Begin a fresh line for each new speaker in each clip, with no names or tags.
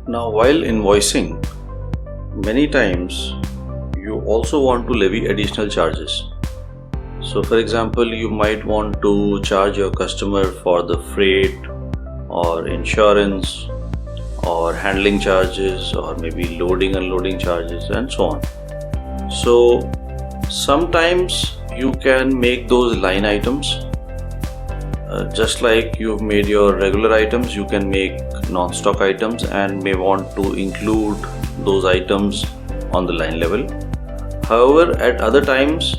Now, while invoicing, many times you also want to levy additional charges. So for example, you might want to charge your customer for the freight or insurance or handling charges or maybe loading unloading charges and so on. So sometimes you can make those line items. Just like you've made your regular items, you can make non-stock items and may want to include those items on the line level. However, at other times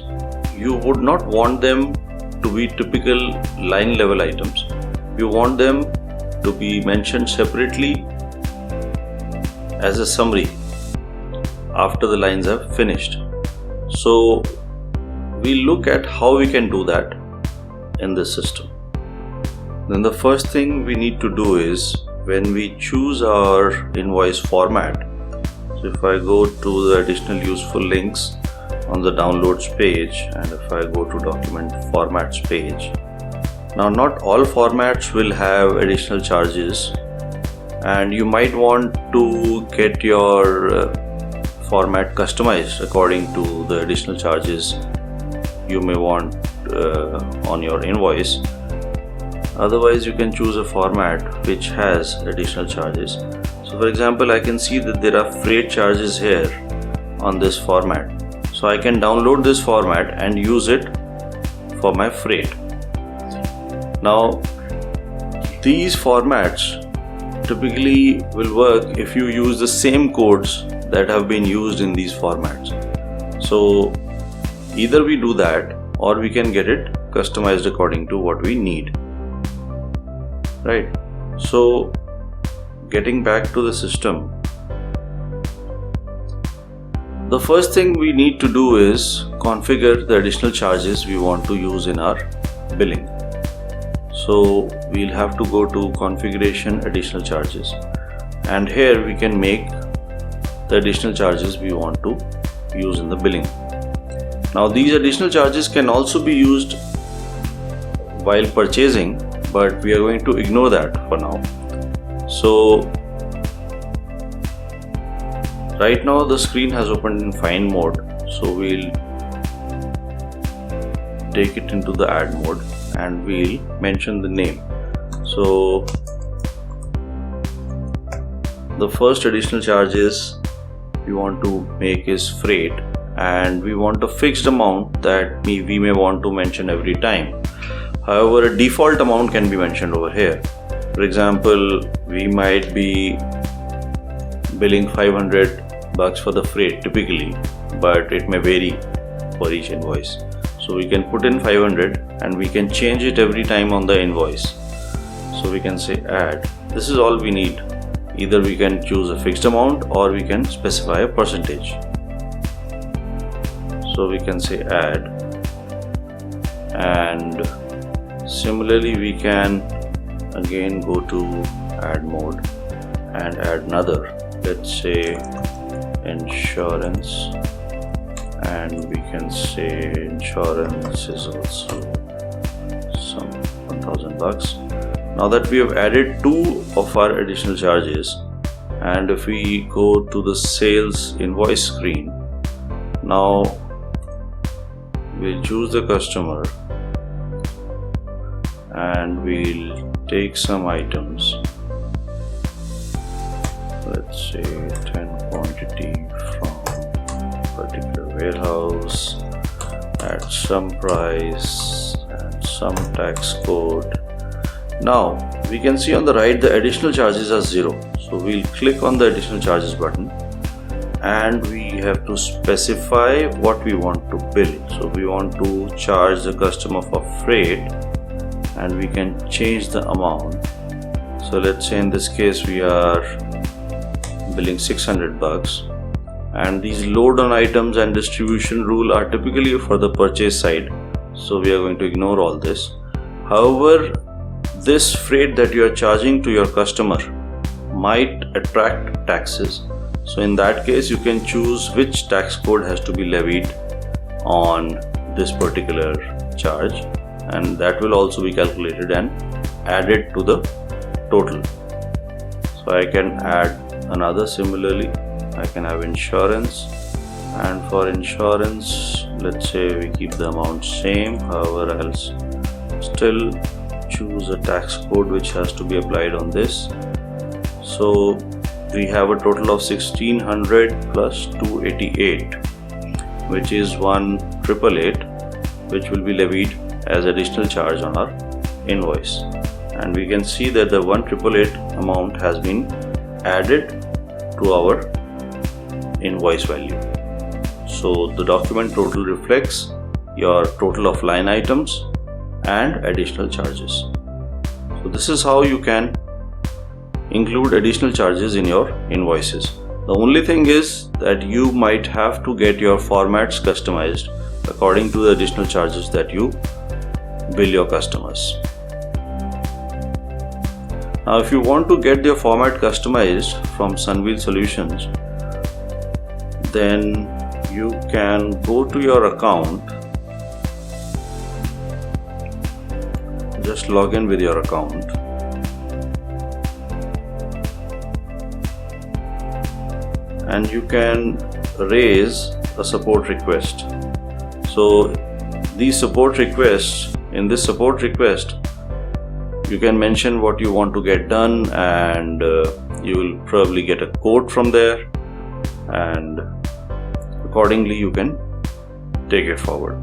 you would not want them to be typical line level items. You want them to be mentioned separately as a summary after the lines have finished. So we look at how we can do that in this system. Then the first thing we need to do is, when we choose our invoice format, so if I go to the additional useful links on the downloads page and if I go to document formats page, now not all formats will have additional charges and you might want to get your format customized according to the additional charges you may want on your invoice. Otherwise, you can choose a format which has additional charges. So for example, I can see that there are freight charges here on this format. So I can download this format and use it for my freight. Now, these formats typically will work if you use the same codes that have been used in these formats. So either we do that or we can get it customized according to what we need. Right. So getting back to the system, the first thing we need to do is configure the additional charges we want to use in our billing. So we'll have to go to configuration additional charges, and here we can make the additional charges we want to use in the billing. Now these additional charges can also be used while purchasing, but we are going to ignore that for now. So right now the screen has opened in find mode, so we'll take it into the add mode and we'll mention the name. So the first additional charges we want to make is freight, and we want a fixed amount that we may want to mention every time. However, a default amount can be mentioned over here. For example, we might be billing $500 for the freight typically, but it may vary for each invoice. So we can put in 500 and we can change it every time on the invoice. So we can say add. This is all we need. Either we can choose a fixed amount or we can specify a percentage. So we can say add, and similarly we can again go to add mode and add another, let's say insurance, and we can say insurance is also some $1,000. Now that we have added two of our additional charges, and if we go to the sales invoice screen, now we'll choose the customer and we'll take some items, let's say 10 quantity from particular warehouse at some price and some tax code. Now we can see on the right the additional charges are 0, so we'll click on the additional charges button and we have to specify what we want to bill. So we want to charge the customer for freight and we can change the amount. So let's say in this case we are billing $600, and these load on items and distribution rule are typically for the purchase side, so we are going to ignore all this. However, this freight that you are charging to your customer might attract taxes. So in that case you can choose which tax code has to be levied on this particular charge, and that will also be calculated and added to the total. So I can add another similarly. I can have insurance, and for insurance, let's say we keep the amount same. However, I'll still choose a tax code which has to be applied on this. So we have a total of 1600 plus 288, which is 1888, which will be levied as additional charge on our invoice. And we can see that the 1888 amount has been added to our invoice value. So the document total reflects your total of line items and additional charges. So this is how you can include additional charges in your invoices. The only thing is that you might have to get your formats customized according to the additional charges that you bill your customers. Now, if you want to get your format customized from Sunwheel Solutions, then you can go to your account, just log in with your account, and you can raise a support request. So these support requests, in this support request, you can mention what you want to get done, and you will probably get a quote from there, and accordingly you can take it forward.